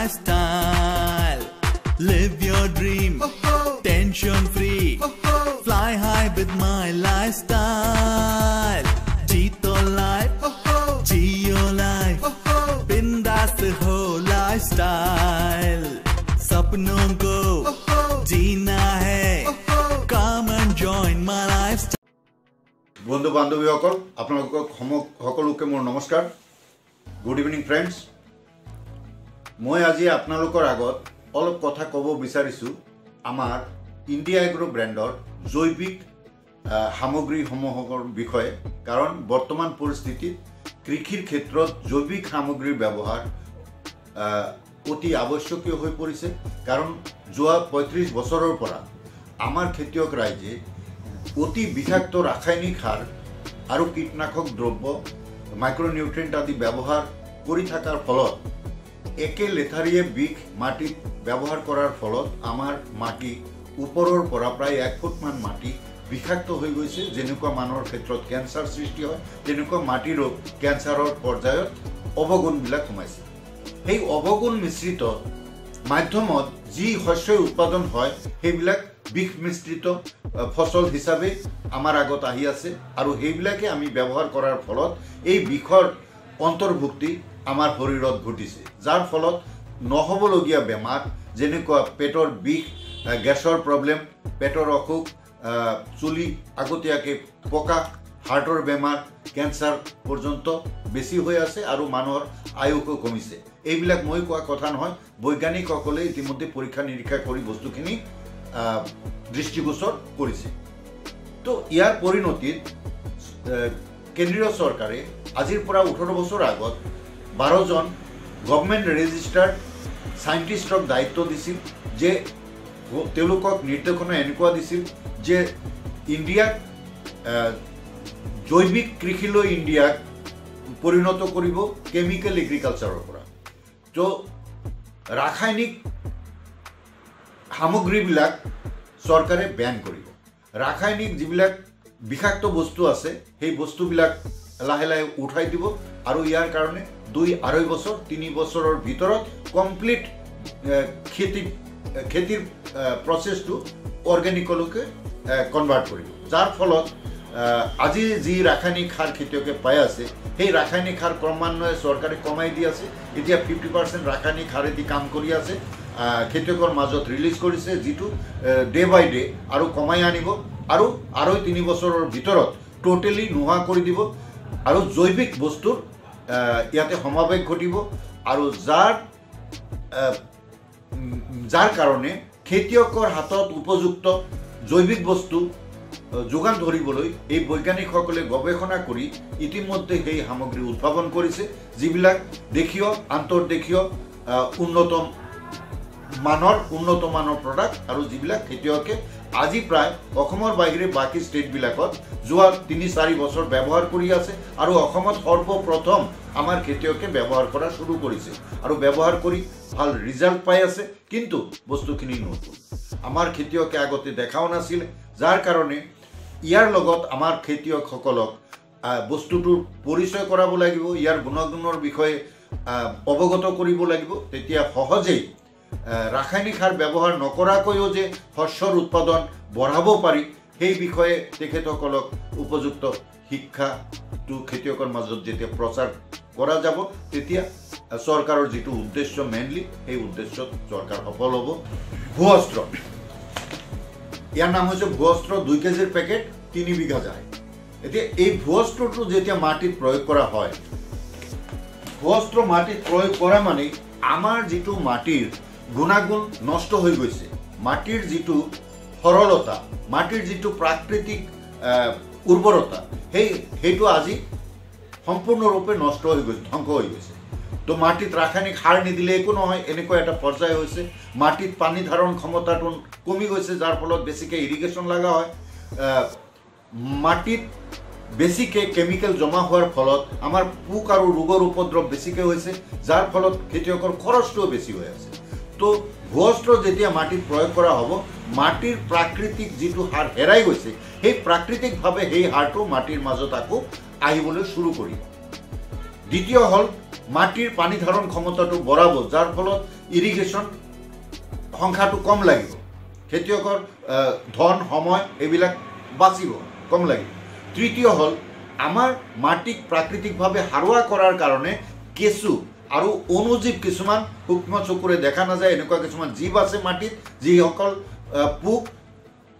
lifestyle. Live your dream, tension free. Fly high with my lifestyle. Jeeto life, Geo life. Bindaas ho lifestyle. सपनों को जीना है. Come and join my lifestyle. বন্ধু বান্ধৱীসকল আপোনালোকক সকলোকে মোৰ নমস্কাৰ. Good evening friends. মই আজি আপোনালোকৰ আগত অলপ কথা ক'ব বিচাৰিছোঁ আমাৰ ইণ্ডিয়া এগ্ৰো ব্ৰেণ্ডৰ জৈৱিক সামগ্ৰীসমূহৰ বিষয়ে. কাৰণ বৰ্তমান পৰিস্থিতিত কৃষিৰ ক্ষেত্ৰত জৈৱিক সামগ্ৰীৰ ব্যৱহাৰ অতি আৱশ্যকীয় হৈ পৰিছে. কাৰণ যোৱা ৩৫ বছৰৰ পৰা আমাৰ খেতিয়ক ৰাইজে অতি বিষাক্ত ৰাসায়নিক সাৰ আৰু কীটনাশক দ্ৰব্য মাইক্ৰনিউট্ৰিয়েণ্ট আদি ব্যৱহাৰ কৰি থকাৰ ফলত একে লেঠাৰিয়ে বিষ মাটিত ব্যৱহাৰ কৰাৰ ফলত আমাৰ মাটি ওপৰৰ পৰা প্ৰায় ১ ফুটমান মাটি বিষাক্ত হৈ গৈছে. যেনেকুৱা মানুহৰ ক্ষেত্ৰত কেঞ্চাৰ সৃষ্টি হয় তেনেকুৱা মাটিৰো কেঞ্চাৰৰ পৰ্যায়ত অৱগুণবিলাক সোমাইছে. সেই অৱগুণ মিশ্ৰিত মাধ্যমত যি শস্য উৎপাদন হয় সেইবিলাক বিষ মিশ্ৰিত ফসল হিচাপে আমাৰ আগত আহি আছে আৰু সেইবিলাকে আমি ব্যৱহাৰ কৰাৰ ফলত এই বিষৰ অন্তৰ্ভুক্তি আমাৰ শৰীৰত ঘটিছে. যাৰ ফলত নহ'বলগীয়া বেমাৰ যেনেকুৱা পেটৰ বিষ, গেছৰ প্ৰব্লেম, পেটৰ অসুখ, চুলি আগতীয়াকৈ পকা, হাৰ্টৰ বেমাৰ, কেঞ্চাৰ পৰ্যন্ত বেছি হৈ আছে আৰু মানুহৰ আয়ুসো কমিছে. এইবিলাক মই কোৱা কথা নহয়, বৈজ্ঞানিকসকলে ইতিমধ্যে পৰীক্ষা নিৰীক্ষা কৰি বস্তুখিনি দৃষ্টিগোচৰ কৰিছে. তো ইয়াৰ পৰিণতিত কেন্দ্ৰীয় চৰকাৰে আজিৰ পৰা ১৮ বছৰ আগত ১২জন গভৰ্ণমেণ্ট ৰেজিষ্টাৰ্ড চাইণ্টিষ্টক দায়িত্ব দিছিল যে তেওঁলোকক নিৰ্দেশনা এনেকুৱা দিছিল যে ইণ্ডিয়াক জৈৱিক কৃষিলৈ ইণ্ডিয়াক পৰিণত কৰিব কেমিকেল এগ্ৰিকালচাৰৰ পৰা. তো ৰাসায়নিক সামগ্ৰীবিলাক চৰকাৰে বেন কৰিব. ৰাসায়নিক যিবিলাক বিষাক্ত বস্তু আছে সেই বস্তুবিলাক লাহে লাহে উঠাই দিব আৰু ইয়াৰ কাৰণে ২-২.৫ বছৰ ৩ বছৰৰ ভিতৰত কমপ্লিট খেতিৰ প্ৰচেছটো অৰ্গেনিকলৈকে কনভাৰ্ট কৰিব. যাৰ ফলত আজি যি ৰাসায়নিক সাৰ খেতিয়কে পাই আছে সেই ৰাসায়নিক সাৰ ক্ৰমান্বয়ে চৰকাৰে কমাই দি আছে. এতিয়া 50% ৰাসায়নিক সাৰেদি কাম কৰি আছে, খেতিয়কৰ মাজত ৰিলিজ কৰিছে, যিটো ডে বাই ডে আৰু কমাই আনিব আৰু ২.৫-৩ বছৰৰ ভিতৰত টোটেলি নোহোৱা কৰি দিব আৰু জৈৱিক বস্তুৰ ইয়াতে সমাৱেশ ঘটিব আৰু যাৰ কাৰণে খেতিয়কৰ হাতত উপযুক্ত জৈৱিক বস্তু যোগান ধৰিবলৈ এই বৈজ্ঞানিকসকলে গৱেষণা কৰি ইতিমধ্যে সেই সামগ্ৰী উদ্ভাৱন কৰিছে, যিবিলাক দেশীয় আন্তৰ্দেশীয় উন্নত মানৰ প্ৰডাক্ট আৰু যিবিলাক খেতিয়কে আজি প্ৰায় অসমৰ বাহিৰে বাকী ষ্টেটবিলাকত যোৱা ৩-৪ বছৰ ব্যৱহাৰ কৰি আছে আৰু অসমত সৰ্বপ্ৰথম আমাৰ খেতিয়কে ব্যৱহাৰ কৰা শুৰু কৰিছে আৰু ব্যৱহাৰ কৰি ভাল ৰিজাল্ট পাই আছে. কিন্তু বস্তুখিনি নতুন আমাৰ খেতিয়কে আগতে দেখাও নাছিল, যাৰ কাৰণে ইয়াৰ লগত আমাৰ খেতিয়কসকলক বস্তুটোৰ পৰিচয় কৰাব লাগিব, ইয়াৰ গুণাগুণৰ বিষয়ে অৱগত কৰিব লাগিব. তেতিয়া সহজেই ৰাসায়নিক সাৰ ব্যৱহাৰ নকৰাকৈও যে শস্যৰ উৎপাদন বঢ়াব পাৰি সেই বিষয়ে তেখেতসকলক উপযুক্ত শিক্ষাটো খেতিয়কৰ মাজত যেতিয়া প্ৰচাৰ কৰা যাব তেতিয়া চৰকাৰৰ যিটো উদ্দেশ্য মেইনলি সেই উদ্দেশ্যত চৰকাৰ সফল হ'ব. ভূঅস্ত্ৰ, ইয়াৰ নাম হৈছে ভূঅস্ত্ৰ. ২ কেজিৰ পেকেট ৩ বিঘা যায়. এতিয়া এই ভূঅস্ত্ৰটো যেতিয়া মাটিত প্ৰয়োগ কৰা হয়, ভূঅস্ত্ৰ মাটিত প্ৰয়োগ কৰা মানে আমাৰ যিটো মাটিৰ গুণাগুণ নষ্ট হৈ গৈছে, মাটিৰ যিটো সৰলতা, মাটিৰ যিটো প্ৰাকৃতিক উৰ্বৰতা সেইটো আজি সম্পূৰ্ণৰূপে নষ্ট হৈ গৈছে, ধ্বংস হৈ গৈছে. তো মাটিত ৰাসায়নিক সাৰ নিদিলে একো নহয়, এনেকুৱা এটা পৰ্যায় হৈছে. মাটিত পানী ধাৰণ ক্ষমতাটো কমি গৈছে, যাৰ ফলত বেছিকৈ ইৰিগেশ্যন লগা হয়. মাটিত বেছিকৈ কেমিকেল জমা হোৱাৰ ফলত আমাৰ পোক আৰু ৰোগৰ উপদ্ৰৱ বেছিকৈ হৈছে, যাৰ ফলত খেতিয়কৰ খৰচটোও বেছি হৈ আছে. তো ভূঅস্ত্ৰ যেতিয়া মাটিত প্ৰয়োগ কৰা হ'ব, মাটিৰ প্ৰাকৃতিক যিটো সাৰ হেৰাই গৈছে সেই প্ৰাকৃতিকভাৱে সেই সাৰটো মাটিৰ মাজত আকৌ আহিবলৈ শুৰু কৰিব. দ্বিতীয় হল মাটিৰ পানী ধাৰণ ক্ষমতাটো বঢ়াব, যাৰ ফলত ইৰিগেশ্যন সংখ্যাটো কম লাগিব, খেতিয়কৰ ধন সময় এইবিলাক বাচিব, কম লাগিব। তৃতীয় হ'ল আমাৰ মাটিক প্ৰাকৃতিকভাৱে সাৰুৱা কৰাৰ কাৰণে কেঁচু আৰু অনুজীৱ কিছুমান সূক্ষ্ম চকুৰে দেখা নাযায় এনেকুৱা কিছুমান জীৱ আছে মাটিত, যিসকল পোক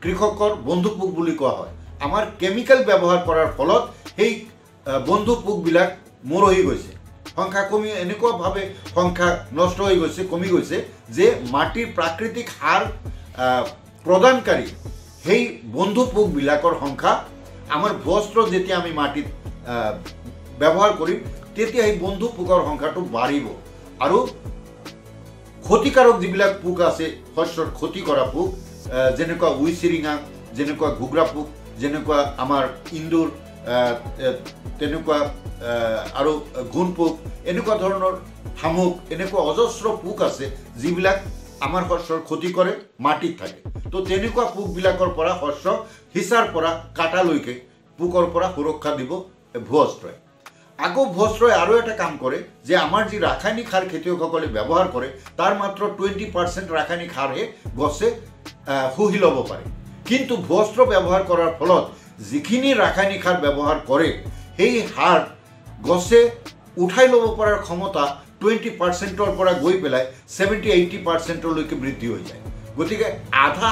কৃষকৰ বন্ধু পোক বুলি কোৱা হয়। আমাৰ কেমিকেল ব্যৱহাৰ কৰাৰ ফলত সেই বন্ধু পোকবিলাক মৰহি গৈছে, সংখ্যা কমি এনেকুৱাভাৱে সংখ্যা নষ্ট হৈ গৈছে, কমি গৈছে যে মাটিৰ প্ৰাকৃতিক সাৰ প্ৰদানকাৰী সেই বন্ধু পোকবিলাকৰ সংখ্যা আমাৰ ভূবস্ত্ৰ যেতিয়া আমি মাটিত ব্যৱহাৰ কৰিম তেতিয়া সেই বন্ধু পোকৰ সংখ্যাটো বাঢ়িব আৰু ক্ষতিকাৰক যিবিলাক পোক আছে, শস্যৰ ক্ষতি কৰা পোক, যেনেকুৱা উইচিৰিঙা, যেনেকুৱা ঘুগুৰা পোক, যেনেকুৱা আমাৰ ইন্দুৰ, তেনেকুৱা আৰু ঘূণ পোক, এনেকুৱা ধৰণৰ শামুক, এনেকুৱা অজস্ৰ পোক আছে যিবিলাক আমাৰ শস্যৰ ক্ষতি কৰে, মাটিত থাকে। তো তেনেকুৱা পোকবিলাকৰ পৰা শস্য সিঁচাৰ পৰা কাটালৈকে পোকৰ পৰা সুৰক্ষা দিব ভূবস্ত্ৰই। আকৌ ভূবস্ত্ৰই আৰু এটা কাম কৰে যে আমাৰ যি ৰাসায়নিক সাৰ খেতিয়কসকলে ব্যৱহাৰ কৰে তাৰ মাত্ৰ 20% ৰাসায়নিক সাৰহে গছে শুহি ল'ব পাৰে, কিন্তু ভূবস্ত্ৰ ব্যৱহাৰ কৰাৰ ফলত যিখিনি ৰাসায়নিক সাৰ ব্যৱহাৰ কৰে সেই সাৰ গছে উঠাই ল'ব পৰাৰ ক্ষমতা 20%ৰ পৰা গৈ পেলাই 70-80%লৈকে বৃদ্ধি হৈ যায়। গতিকে আধা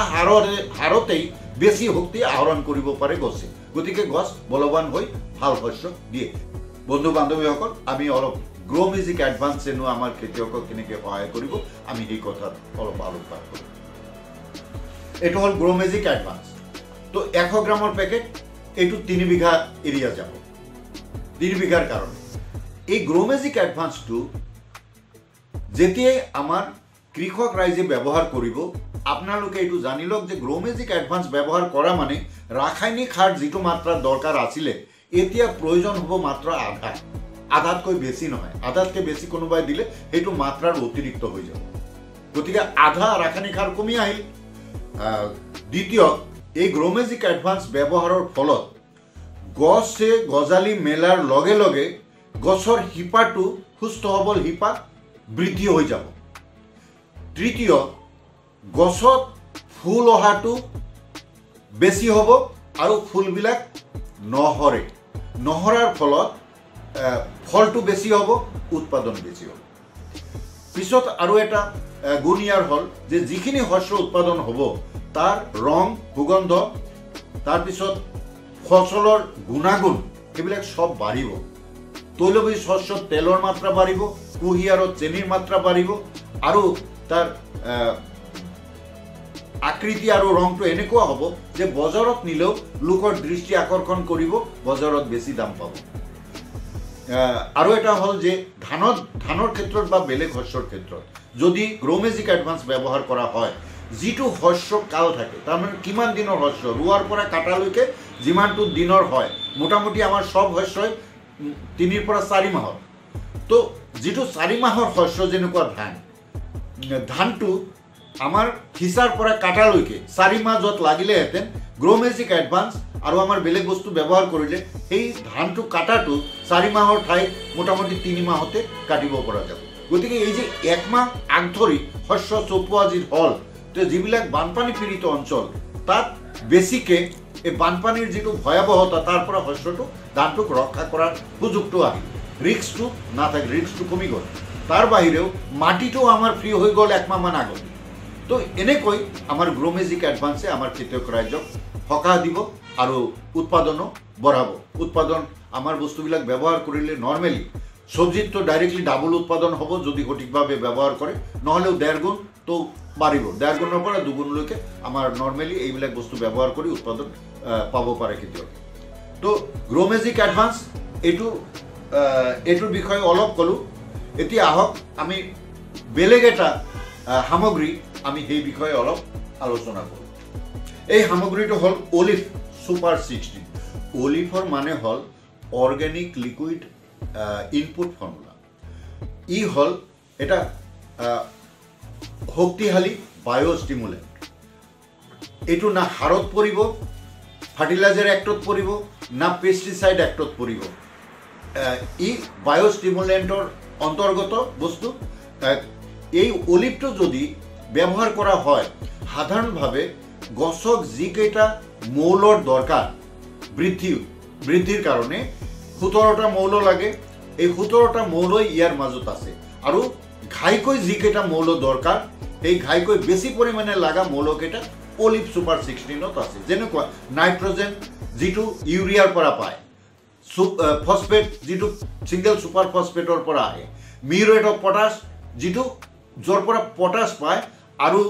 হাৰতেই বেছি শক্তি আহৰণ কৰিব পাৰে গছে, গতিকে গছ বলৱান হৈ ভাল শস্য দিয়ে। বন্ধু বান্ধৱীসকল, আমি অলপ গ্ৰ' মেজিক এডভান্সেনো আমাৰ খেতিয়কক কেনেকৈ সহায় কৰিব আমি সেই কথাত অলপ আলোকপাত কৰিম। এইটো হ'ল গ্ৰ' মেজিক এডভান্স। তো 100 গ্ৰামৰ পেকেট, এইটো 3 বিঘা এৰিয়া যাব, 3 বিঘাৰ কাৰণে। এই গ্ৰ' মেজিক এডভান্সটো যেতিয়াই আমাৰ কৃষক ৰাইজে ব্যৱহাৰ কৰিব, আপোনালোকে এইটো জানি লওক যে গ্ৰ' মেজিক এডভান্স ব্যৱহাৰ কৰা মানে ৰাসায়নিক সাৰ যিটো মাত্ৰাত দৰকাৰ আছিলে এতিয়া প্ৰয়োজন হ'ব মাত্ৰ আধাতকৈ বেছি নহয়, আধাতকৈ বেছি কোনোবাই দিলে সেইটো মাত্ৰাৰ অতিৰিক্ত হৈ যাব, গতিকে আধা ৰাসায়নিক সাৰ কমি আহিল। দ্বিতীয়, এই গ্ৰ' মেজিক এডভান্স ব্যৱহাৰৰ ফলত গছে গজালি মেলাৰ লগে লগে গছৰ শিপাটো সুস্থ সবল শিপা বৃদ্ধি হৈ যাব। তৃতীয়, গছত ফুল অহাটো বেছি হ'ব আৰু ফুলবিলাক নহৰাৰ ফলত ফলটো বেছি হ'ব, উৎপাদন বেছি হ'ব। পিছত আৰু এটা গুণ ইয়াৰ হ'ল যে যিখিনি শস্য উৎপাদন হ'ব তাৰ ৰং, সুগন্ধ, তাৰপিছত ফচলৰ গুণাগুণ এইবিলাক সব বাঢ়িব। তৈলবীজ শস্যত তেলৰ মাত্ৰা বাঢ়িব, কুঁহিয়াৰত চেনিৰ মাত্ৰা বাঢ়িব আৰু তাৰ আকৃতি আৰু ৰংটো এনেকুৱা হ'ব যে বজাৰত নিলেও লোকৰ দৃষ্টি আকৰ্ষণ কৰিব, বজাৰত বেছি দাম পাব। আৰু এটা হ'ল যে ধানৰ ক্ষেত্ৰত বা বেলেগ শস্যৰ ক্ষেত্ৰত যদি গ্ৰ' মেজিক এডভান্স ব্যৱহাৰ কৰা হয়, যিটো শস্য কাল থাকে, তাৰমানে কিমান দিনৰ শস্য, ৰোৱাৰ পৰা কাটালৈকে যিমানটো দিনৰ হয়, মোটামুটি আমাৰ সব শস্যই 3 পৰা 4 মাহৰ। তো যিটো 4 মাহৰ শস্য যেনেকুৱা ধানটো আমাৰ সিঁচাৰ পৰা কাটালৈকে 4 মাহ য'ত লাগিলেহেঁতেন, গ্ৰ' মেজিক এডভান্স আৰু আমাৰ বেলেগ বস্তু ব্যৱহাৰ কৰিলে সেই ধানটো কাটাটো 4 মাহৰ ঠাইত মোটামুটি 3 মাহতে কাটিব পৰা যাব। গতিকে এই যে 1 মাহ আগ ধৰি শস্য চপোৱা যি হ'ল, তো যিবিলাক বানপানী পীড়িত অঞ্চল তাত বেছিকৈ এই বানপানীৰ যিটো ভয়াৱহতা তাৰ পৰা শস্যটো ধানটোক ৰক্ষা কৰাৰ সুযোগটো আহিল, ৰিস্কটো নাথাকে, ৰিস্কটো কমি গ'ল। তাৰ বাহিৰেও মাটিটো আমাৰ ফ্ৰী হৈ গ'ল 1 মাহমান আগত। তো এনেকৈ আমাৰ গ্ৰ' মেজিক এডভান্সে আমাৰ খেতিয়ক ৰাইজক সকাহ দিব আৰু উৎপাদনো বঢ়াব। উৎপাদন আমাৰ বস্তুবিলাক ব্যৱহাৰ কৰিলে নৰ্মেলি চব্জিটো ডাইৰেক্টলি ডাবল উৎপাদন হ'ব যদি সঠিকভাৱে ব্যৱহাৰ কৰে, নহ'লেও 1.5 গুণ তো বাঢ়িব, 1.5 গুণৰ পৰা 2 গুণলৈকে আমাৰ নৰ্মেলি এইবিলাক বস্তু ব্যৱহাৰ কৰি উৎপাদন পাব পাৰে খেতিয়কে। তো গ্ৰ' মেজিক এডভান্স এইটোৰ বিষয়ে অলপ ক'লোঁ। এতিয়া আহক আমি বেলেগ এটা সামগ্ৰী আমি সেই বিষয়ে অলপ আলোচনা কৰোঁ। এই সামগ্ৰীটো হ'ল অলিভ সুপাৰ 16। অলিভৰ মানে হ'ল অৰ্গেনিক লিকুইড ইনপুট ফৰ্মুলা। ই হ'ল এটা শক্তিশালী বায়'ষ্টিমুলেণ্ট। এইটো না সাৰত পৰিব, ফাৰ্টিলাইজাৰ এক্টত পৰিব, না পেষ্টিচাইড এক্টত পৰিব। ই বায়'ষ্টিমুলেণ্টৰ অন্তৰ্গত বস্তু এই অলিভটো যদি ব্যবহাৰ কৰা হয় সাধাৰণভাৱে গছক যিকেইটা মৌলৰ দৰকাৰ বৃদ্ধিৰ কাৰণে 17টা মৌল লাগে এই 17টা মৌলই ইয়াৰ মাজত আছে আৰু ঘাইকৈ যিকেইটা মৌল দৰকাৰ এই ঘাইকৈ বেছি পৰিমাণে লাগা মৌলকেইটা অলিভ সুপাৰ 16ত আছে যেনেকুৱা নাইট্ৰজেন যিটো ইউৰিয়াৰ পৰা পায় ফসফেট যিটো সিঙ্গেল সুপাৰ ফসফেটৰ পৰা আহে মিউৰেট অফ পটাছ যিটো যৰ পৰা পটাছ পায় আৰু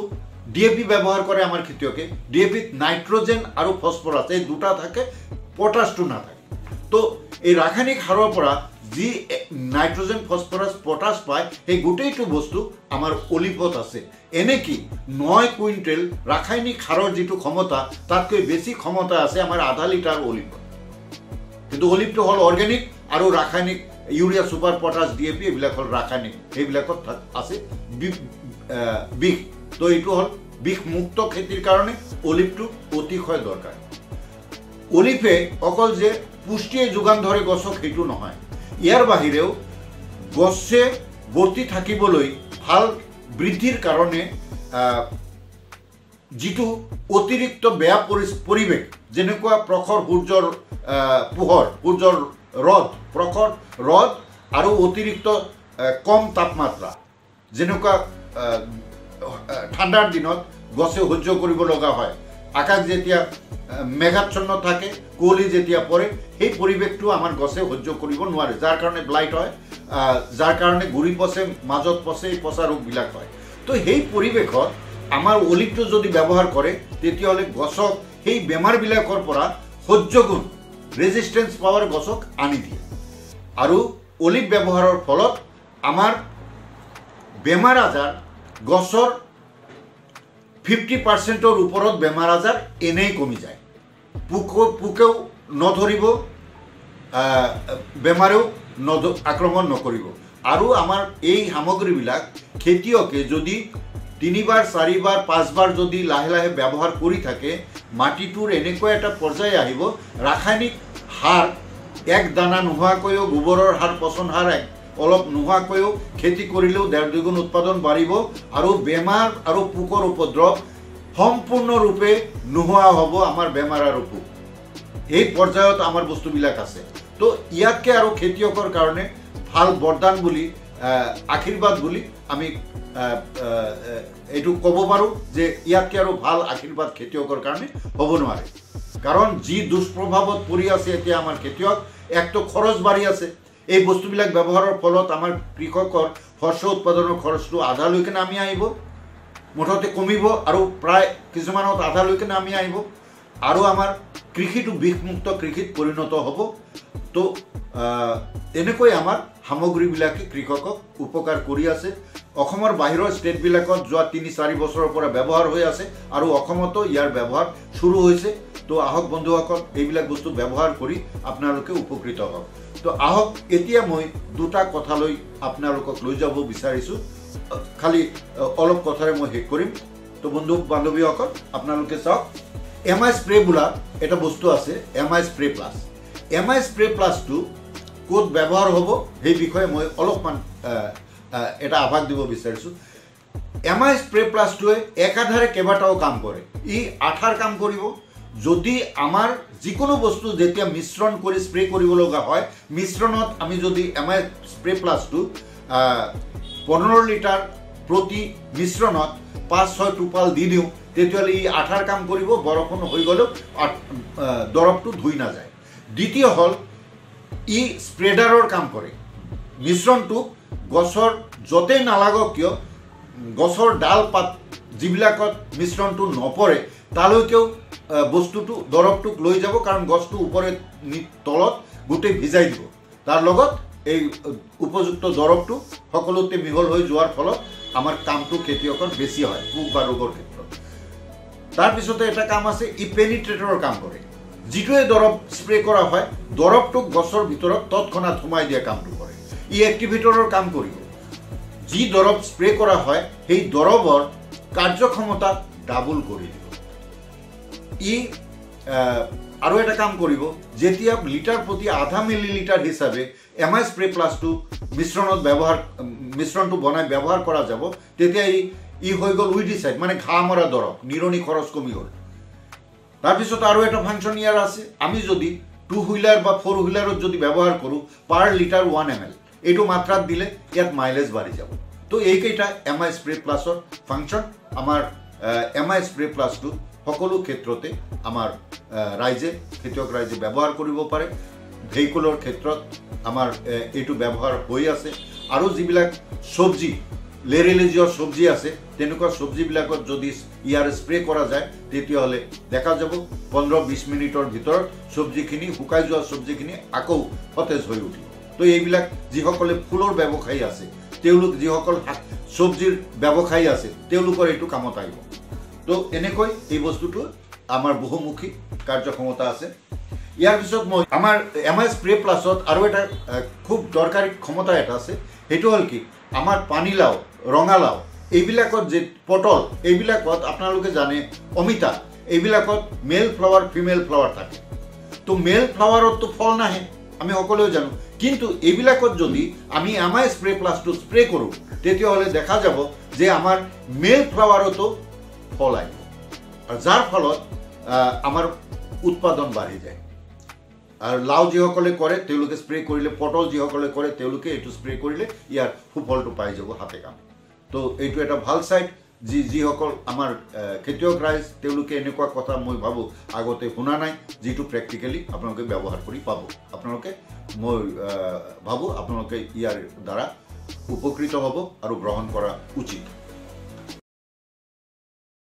ডিএপি ব্যৱহাৰ কৰে আমাৰ খেতিয়কে ডিএপিত নাইট্ৰজেন আৰু ফসফৰাছ এই দুটা থাকে পটাছটো নাথাকে তো এই ৰাসায়নিক সাৰৰ পৰা যি নাইট্ৰজেন ফসফৰাছ পটাছ পায় সেই গোটেইটো বস্তু আমাৰ অলিভত আছে এনে কি 9 কুইণ্টেল ৰাসায়নিক সাৰৰ যিটো ক্ষমতা তাতকৈ বেছি ক্ষমতা আছে আমাৰ আধা লিটাৰ অলিভত কিন্তু অলিভটো হল অৰ্গেনিক আৰু ৰাসায়নিক ইউৰিয়া সুপাৰ পটাছ ডিএপি এইবিলাক হল ৰাসায়নিক এইবিলাকত আছে বিষ তো এইটো হল বিষ মুক্ত খেতিৰ কাৰণে অলিভটো অতিশয় দৰকাৰ অলিভে অকল যে পুষ্টিয়ে যোগান ধৰে গছক সেইটো নহয় ইয়াৰ বাহিৰেও গছে বৰ্তি থাকিবলৈ ভাল বৃদ্ধিৰ কাৰণে যিটো অতিৰিক্ত বেয়া পৰিৱেশ যেনেকুৱা প্ৰখৰ সূৰ্যৰ পোহৰ সূৰ্যৰ প্ৰখৰ ৰদ আৰু অতিৰিক্ত কম তাপমাত্ৰা যেনেকুৱা ঠাণ্ডাৰ দিনত গছে সহ্য কৰিব লগা হয় আকাশ যেতিয়া মেঘাচ্ছন্ন থাকে কুঁৱলী যেতিয়া পৰে সেই পৰিৱেশটো আমাৰ গছে সহ্য কৰিব নোৱাৰে যাৰ কাৰণে ব্লাইট হয় যাৰ কাৰণে গুৰি পচে মাজত পচে এই পচা ৰোগবিলাক হয় তো সেই পৰিৱেশত আমাৰ অলিভটো যদি ব্যৱহাৰ কৰে তেতিয়াহ'লে গছক সেই বেমাৰবিলাকৰ পৰা সহ্যগুণ ৰেজিষ্টেন্স পাৱাৰ গছক আনি দিয়ে আৰু অলিভ ব্যৱহাৰৰ ফলত আমাৰ বেমাৰ আজাৰ গছৰ 50%ৰ ওপৰত বেমাৰ আজাৰ এনেই কমি যায় পোকেও নধৰিব বেমাৰেও আক্ৰমণ নকৰিব আৰু আমাৰ এই সামগ্ৰীবিলাক খেতিয়কে যদি 3বাৰ 4বাৰ 5বাৰ যদি লাহে লাহে ব্যৱহাৰ কৰি থাকে মাটিটোৰ এনেকুৱা এটা পৰ্যায় আহিব ৰাসায়নিক সাৰ এক দানা নোহোৱাকৈও গোবৰৰ সাৰ পচন সাৰ অলপ নোহোৱাকৈও খেতি কৰিলেও 1.5 গুণ উৎপাদন বাঢ়িব আৰু বেমাৰ আৰু পোকৰ উপদ্ৰৱ সম্পূৰ্ণৰূপে নোহোৱা হ'ব আমাৰ বেমাৰ আৰু পোক এই পৰ্যায়ত আমাৰ বস্তুবিলাক আছে তো ইয়াতকে আৰু খেতিয়কৰ কাৰণে ভাল বৰদান বুলি আশীৰ্বাদ বুলি আমি এইটো ক'ব পাৰোঁ যে ইয়াতকে আৰু ভাল আশীৰ্বাদ খেতিয়কৰ কাৰণে হ'ব নোৱাৰে কাৰণ যি দুষ্প্ৰভাৱত পৰি আছে এতিয়া আমাৰ খেতিয়ক একটো খৰচ বাঢ়ি আছে এই বস্তুবিলাক ব্যৱহাৰৰ ফলত আমাৰ কৃষকৰ শস্য উৎপাদনৰ খৰচটো আধালৈকে নামি আহিব মুঠতে কমিব আৰু প্ৰায় কিছুমানত আধালৈকে নামি আহিব আৰু আমাৰ কৃষিটো বিষমুক্ত কৃষিত পৰিণত হ'ব তো এনেকৈ আমাৰ সামগ্ৰীবিলাকে কৃষকক উপকাৰ কৰি আছে অসমৰ বাহিৰৰ ষ্টেটবিলাকত যোৱা 3-4 বছৰৰ পৰা ব্যৱহাৰ হৈ আছে আৰু অসমতো ইয়াৰ ব্যৱহাৰ শুৰু হৈছে তো আহক বন্ধুসকল এইবিলাক বস্তু ব্যৱহাৰ কৰি আপোনালোকে উপকৃত হওক তো আহক এতিয়া মই দুটা কথালৈ আপোনালোকক লৈ যাব বিচাৰিছো খালি অলপ কথাৰে মই শেষ কৰিম তো বন্ধু বান্ধৱীসকল আপোনালোকে চাওক এমআই স্প্ৰে বোলা এটা বস্তু আছে MI spray plus MI spray প্লাছটো ক'ত ব্যৱহাৰ হ'ব সেই বিষয়ে মই অলপমান এটা আভাস দিব বিচাৰিছো এমআই স্প্ৰে প্লাছটোৱে একাধাৰে কেইবাটাও কাম কৰে ই আঠাৰ কাম কৰিব যদি আমাৰ যিকোনো বস্তু যেতিয়া মিশ্ৰণ কৰি স্প্ৰে কৰিব লগা হয় মিশ্ৰণত আমি যদি এমআই স্প্ৰে প্লাছটো 15 লিটাৰ প্ৰতি মিশ্ৰণত 5-6 টোপাল দি দিওঁ তেতিয়াহ'লে ই আঠাৰ কাম কৰিব বৰষুণ হৈ গ'লেও দৰৱটো ধুই নাযায় দ্বিতীয় হ'ল ই স্প্ৰেডাৰৰ কাম কৰে মিশ্ৰণটো গছৰ য'তেই নালাগক কিয় গছৰ ডাল পাত যিবিলাকত মিশ্ৰণটো নপৰে তালৈকেও বস্তুটো দৰৱটোক লৈ যাব কাৰণ গছটো ওপৰে তলত গোটেই ভিজাই দিব তাৰ লগত এই উপযুক্ত দৰৱটো সকলোতে মিহল হৈ যোৱাৰ ফলত আমাৰ কামটো খেতিয়কৰ বেছি হয় পোক বা ৰোগৰ ক্ষেত্ৰত তাৰপিছতে এটা কাম আছে ই পেনিট্ৰেটৰৰ কাম কৰে যিটোৱে দৰৱ স্প্ৰে কৰা হয় দৰৱটোক গছৰ ভিতৰত তৎক্ষণাত সোমাই দিয়া কামটো কৰে ই এক্টিভেটৰৰ কাম কৰিব যি দৰৱ স্প্ৰে কৰা হয় সেই দৰৱৰ কাৰ্যক্ষমতা ডাবল কৰি দিব ই আৰু এটা কাম কৰিব যেতিয়া লিটাৰ প্ৰতি আধা মিলিলিটাৰ হিচাপে MI স্প্ৰে প্লাছটো মিশ্ৰণটো বনাই ব্যৱহাৰ কৰা যাব তেতিয়া ই হৈ গ'ল উইডিচাইড মানে ঘাঁ মৰা দৰৱ নিৰণি খৰচ কমি গ'ল তাৰপিছত আৰু এটা ফাংচন ইয়াৰ আছে আমি যদি 2 হুইলাৰ বা 4 হুইলাৰত যদি ব্যৱহাৰ কৰোঁ পাৰ লিটাৰ 1 ml এইটো মাত্ৰাত দিলে ইয়াত মাইলেজ বাঢ়ি যাব তো এইকেইটা MI স্প্ৰে প্লাছৰ ফাংচন আমাৰ MI স্প্ৰে প্লাছটো সকলো ক্ষেত্ৰতে আমাৰ খেতিয়ক ৰাইজে ব্যৱহাৰ কৰিব পাৰে ভেহিকুলৰ ক্ষেত্ৰত আমাৰ এইটো ব্যৱহাৰ হৈ আছে আৰু যিবিলাক চব্জি লেৰেলেজিয়ৰ চব্জি আছে তেনেকুৱা চব্জিবিলাকত যদি ইয়াৰ স্প্ৰে কৰা যায় তেতিয়াহ'লে দেখা যাব 15-20 মিনিটৰ ভিতৰত চব্জিখিনি শুকাই যোৱা চব্জিখিনি আকৌ সতেজ হৈ উঠিব তো এইবিলাক যিসকলে ফুলৰ ব্যৱসায়ী আছে তেওঁলোক যিসকল চব্জিৰ ব্যৱসায়ী আছে তেওঁলোকৰ এইটো কামত আহিব তো এনেকৈ এই বস্তুটো আমাৰ বহুমুখী কাৰ্যক্ষমতা আছে ইয়াৰ পিছত মই আমাৰ MI স্প্ৰে প্লাছত আৰু এটা খুব দৰকাৰী ক্ষমতা এটা আছে সেইটো হ'ল কি আমাৰ পানীলাও ৰঙালাও এইবিলাকত যে পটল এইবিলাকত আপোনালোকে জানে অমিতা এইবিলাকত মেল ফ্লাৱাৰ ফিমেল ফ্লাৱাৰ থাকে তো মেল ফ্লাৱাৰততো ফল নাহে আমি সকলোৱে জানো কিন্তু এইবিলাকত যদি আমি MI স্প্ৰে প্লাছটো স্প্ৰে কৰোঁ তেতিয়াহ'লে দেখা যাব যে আমাৰ মেল ফ্লাৱাৰতো ফল আহিব আৰু যাৰ ফলত আমাৰ উৎপাদন বাঢ়ি যায় আৰু লাও যিসকলে কৰে তেওঁলোকে স্প্ৰে কৰিলে পটল যিসকলে কৰে তেওঁলোকে এইটো স্প্ৰে কৰিলে ইয়াৰ সুফলটো পাই যাব হাতে কামে তো এইটো এটা ভাল চাইড যিসকল আমাৰ খেতিয়ক ৰাইজ তেওঁলোকে এনেকুৱা কথা মই ভাবোঁ আগতে শুনা নাই যিটো প্ৰেক্টিকেলি আপোনালোকে ব্যৱহাৰ কৰি পাব আপোনালোকে মই ভাবোঁ আপোনালোকে ইয়াৰ দ্বাৰা উপকৃত হ'ব আৰু গ্ৰহণ কৰা উচিত